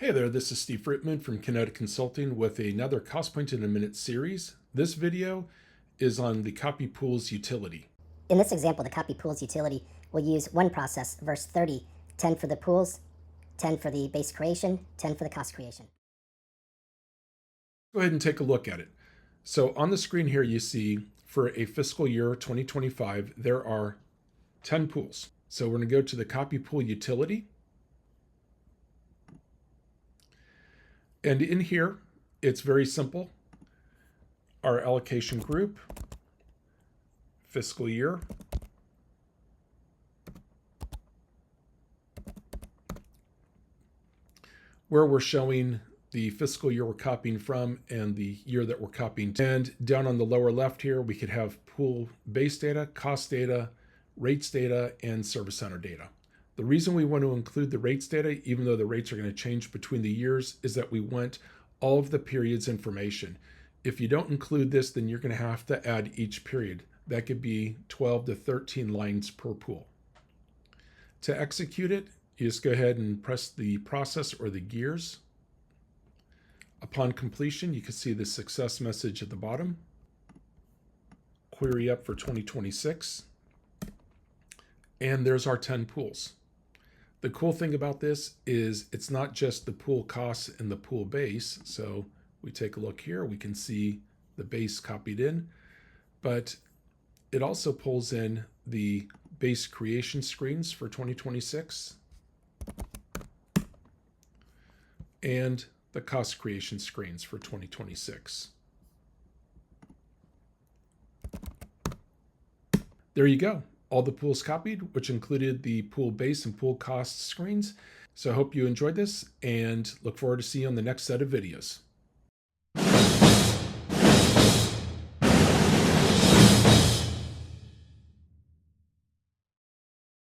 Hey there, this is Steve Frittman from Kinetic Consulting with another Cost Point in a Minute series. This video is on the copy pools utility. In this example, the copy pools utility will use one process verse 30, 10 for the pools, 10 for the base creation, 10 for the cost creation. Go ahead and take a look at it. So on the screen here, you see for a fiscal year 2025, there are 10 pools. So we're going to go to the copy pool utility. And in here, it's very simple. Our allocation group, fiscal year, where we're showing the fiscal year we're copying from and the year that we're copying to. And down on the lower left here, we could have pool base data, cost data, rates data, and service center data. The reason we want to include the rates data, even though the rates are going to change between the years, is that we want all of the periods information. If you don't include this, then you're going to have to add each period. That could be 12 to 13 lines per pool. To execute it, you just go ahead and press the process or the gears. Upon completion, you can see the success message at the bottom. Query up for 2026. And there's our 10 pools. The cool thing about this is it's not just the pool costs and the pool base. So we take a look here, we can see the base copied in, but it also pulls in the base creation screens for 2026 and the cost creation screens for 2026. There you go. All the pools copied, which included the pool base and pool cost screens. So I hope you enjoyed this and look forward to seeing you on the next set of videos.